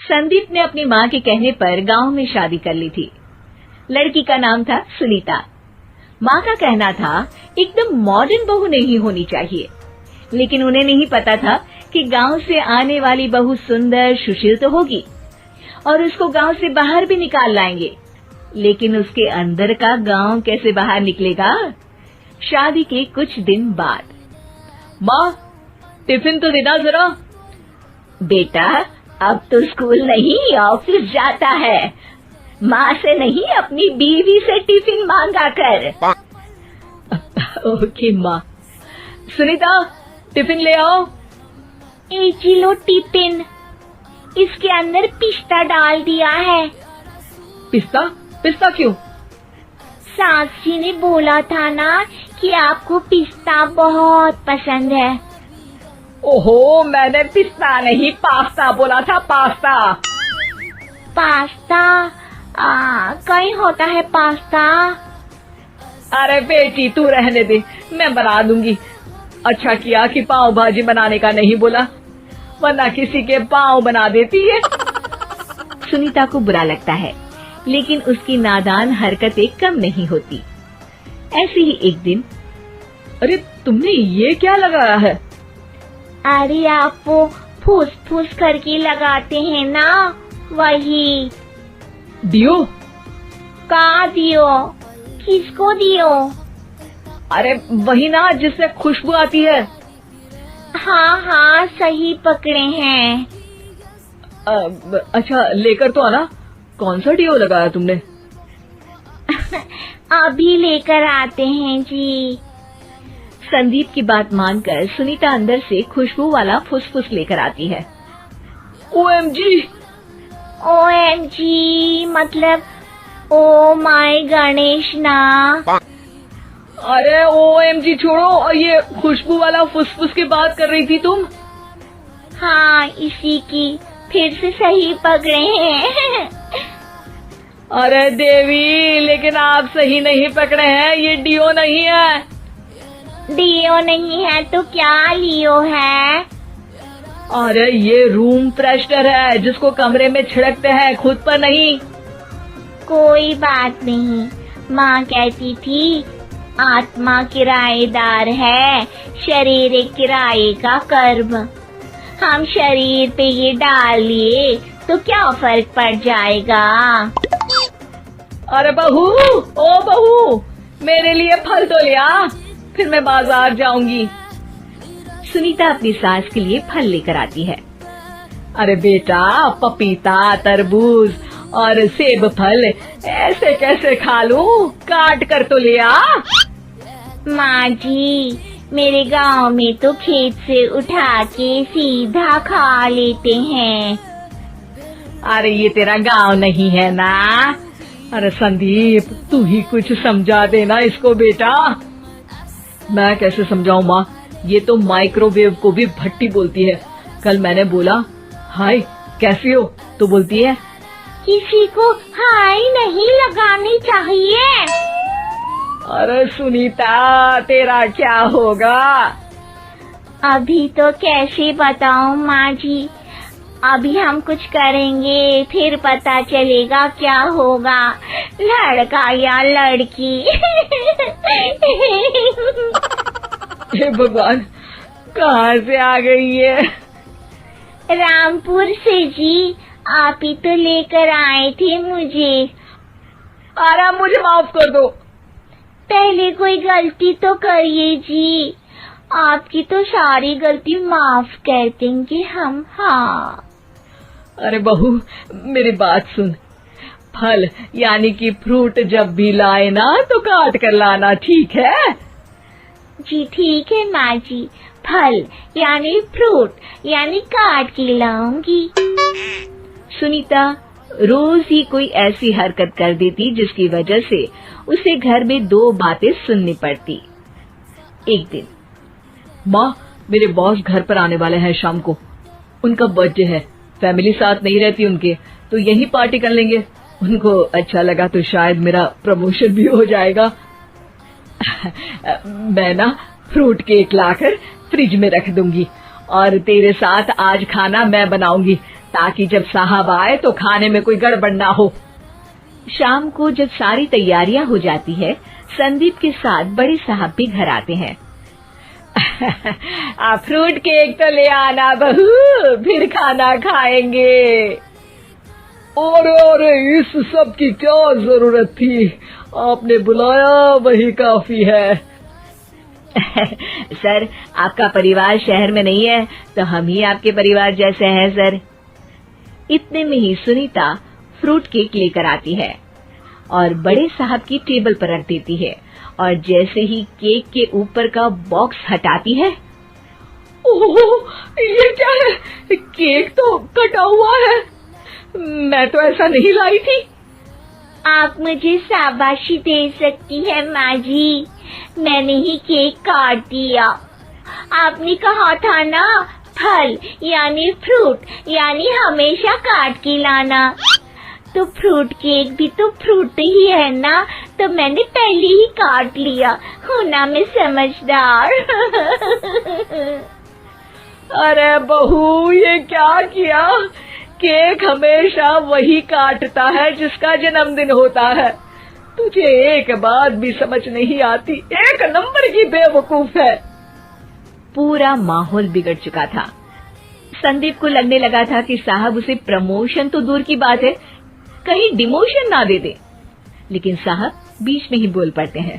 संदीप ने अपनी माँ के कहने पर गांव में शादी कर ली थी। लड़की का नाम था सुनीता। माँ का कहना था एकदम मॉडर्न बहू नहीं होनी चाहिए, लेकिन उन्हें नहीं पता था कि गांव से आने वाली बहू सुंदर सुशील तो होगी और उसको गांव से बाहर भी निकाल लाएंगे, लेकिन उसके अंदर का गांव कैसे बाहर निकलेगा। शादी के कुछ दिन बाद, माँ टिफिन तो देना जरा। बेटा अब तो स्कूल नहीं ऑफिस जाता है, माँ से नहीं अपनी बीवी से टिफिन मांगा कर। ओके माँ। सुनीता टिफिन ले आओ। 1 किलो टिफिन, इसके अंदर पिस्ता डाल दिया है। पिस्ता? पिस्ता क्यों? सास जी ने बोला था ना कि आपको पिस्ता बहुत पसंद है। ओहो, मैंने पिस्ता नहीं पास्ता बोला था, पास्ता। पास्ता? कहीं होता है पास्ता? अरे बेटी तू रहने दे, मैं बना दूंगी। अच्छा किया कि पाव भाजी बनाने का नहीं बोला, वरना किसी के पाव बना देती है। सुनीता को बुरा लगता है, लेकिन उसकी नादान हरकतें कम नहीं होती। ऐसे ही एक दिन, अरे तुमने ये क्या लगाया है? अरे आप वो फूस फूस करके लगाते हैं ना, वही। दियो? का दियो? किसको दियो? अरे वही ना जिससे खुशबू आती है। हाँ सही पकड़े हैं। अच्छा लेकर तो आना। कौन सा डियो लगाया तुमने? अभी लेकर आते हैं जी। संदीप की बात मानकर सुनीता अंदर से खुशबू वाला फुसफुस लेकर आती है। OMG! OMG मतलब ओ माय गणेश ना। अरे OMG छोड़ो, और ये खुशबू वाला फुसफुस की बात कर रही थी तुम? हाँ इसी की, फिर से सही पकड़े हैं। अरे देवी, लेकिन आप सही नहीं पकड़े हैं, ये डियो नहीं है। डियो नहीं है तो क्या लियो है? अरे ये रूम फ्रेशनर है, जिसको कमरे में छिड़कते हैं, खुद पर नहीं। कोई बात नहीं, माँ कहती थी आत्मा किराएदार है, शरीर एक किराए का कर्म। हम शरीर पे ये डाल लिए तो क्या फर्क पड़ जाएगा। अरे बहू, ओ बहू, मेरे लिए फल तो ले आ, फिर मैं बाजार जाऊंगी। सुनीता अपनी सास के लिए फल लेकर आती है। अरे बेटा, पपीता, तरबूज और सेब फल ऐसे कैसे खा लूं? काट कर तो ले आ। माँ जी, मेरे गांव में तो खेत से उठा के सीधा खा लेते हैं। अरे ये तेरा गांव नहीं है ना। अरे संदीप, तू ही कुछ समझा देना इसको बेटा। मैं कैसे समझाऊं माँ, ये तो माइक्रोवेव को भी भट्टी बोलती है। कल मैंने बोला हाय कैसी हो, तो बोलती है किसी को हाय नहीं लगानी चाहिए। अरे सुनीता, तेरा क्या होगा? अभी तो कैसे बताऊं माँ जी, अभी हम कुछ करेंगे फिर पता चलेगा क्या होगा, लड़का या लड़की। हे भगवान, कहाँ से आ गई है? रामपुर से जी, आप ही तो लेकर आए थे मुझे। अरे मुझे माफ कर दो। पहले कोई गलती तो करिए जी, आपकी तो सारी गलती माफ कर देंगे हम। हाँ अरे बहू, मेरी बात सुन। फल यानी कि फ्रूट जब भी लाए ना तो काट कर लाना, ठीक है? जी ठीक है माँ जी, फल यानी फ्रूट यानी काट के लाऊंगी। सुनीता रोज ही कोई ऐसी हरकत कर देती जिसकी वजह से उसे घर में 2 बातें सुननी पड़ती। एक दिन, माँ, मेरे बॉस घर पर आने वाले हैं शाम को। उनका बर्थडे है, फैमिली साथ नहीं रहती उनके, तो यही पार्टी कर लेंगे। उनको अच्छा लगा तो शायद मेरा प्रमोशन भी हो जाएगा। मैं ना फ्रूट केक लाकर फ्रिज में रख दूंगी और तेरे साथ आज खाना मैं बनाऊंगी, ताकि जब साहब आए तो खाने में कोई गड़बड़ ना हो। शाम को जब सारी तैयारियां हो जाती है, संदीप के साथ बड़े साहब भी घर आते हैं। फ्रूट केक तो ले आना बहू, फिर खाना खाएंगे। अरे इस सब की क्या जरूरत थी, आपने बुलाया वही काफी है। सर, आपका परिवार शहर में नहीं है तो हम ही आपके परिवार जैसे हैं सर। इतने में ही सुनीता फ्रूट केक लेकर आती है और बड़े साहब की टेबल पर रख देती है, और जैसे ही केक के ऊपर का बॉक्स हटाती है, ओह, ये क्या है? केक तो कटा हुआ है, मैं तो ऐसा नहीं लाई थी। आप मुझे शाबाशी दे सकती है माँ जी, मैंने ही केक काट दिया। आपने कहा था ना, फल यानी फ्रूट यानी हमेशा काट के लाना, तो फ्रूट केक भी तो फ्रूट ही है ना, तो मैंने पहले ही काट लिया। हूँ ना मैं समझदार। अरे बहू, ये क्या किया? केक हमेशा वही काटता है जिसका जन्मदिन होता है। तुझे एक बात भी समझ नहीं आती, एक नंबर की बेवकूफ है। पूरा माहौल बिगड़ चुका था। संदीप को लगने लगा था कि साहब उसे प्रमोशन तो दूर की बात है, कहीं डिमोशन ना दे दे, लेकिन साहब बीच में ही बोल पड़ते हैं।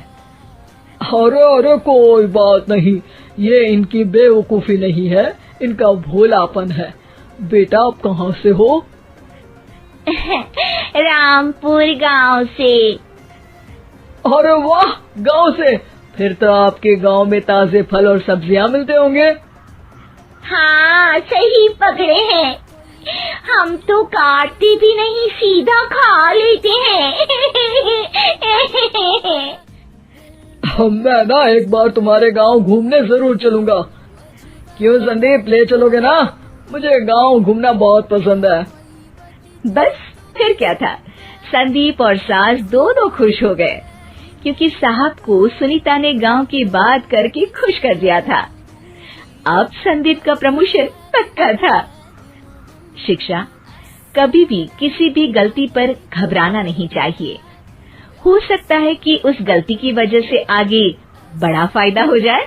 अरे कोई बात नहीं, ये इनकी बेवकूफी नहीं है, इनका भोलापन है। बेटा आप कहाँ से हो? रामपुर गांव से। अरे वाह, गांव से? फिर तो आपके गांव में ताजे फल और सब्जियां मिलते होंगे। हाँ, सही पकड़े हैं। हम तो काटते भी नहीं, सीधा खा लेते हैं। मैं ना एक बार तुम्हारे गांव घूमने जरूर चलूंगा। क्यों संदीप, ले चलोगे ना? मुझे गांव घूमना बहुत पसंद है। बस फिर क्या था, संदीप और सास दोनों खुश हो गए, क्योंकि साहब को सुनीता ने गांव की बात करके खुश कर दिया था। अब संदीप का प्रमोशन पक्का था। शिक्षा, कभी भी किसी भी गलती पर घबराना नहीं चाहिए। हो सकता है कि उस गलती की वजह से आगे बड़ा फायदा हो जाए।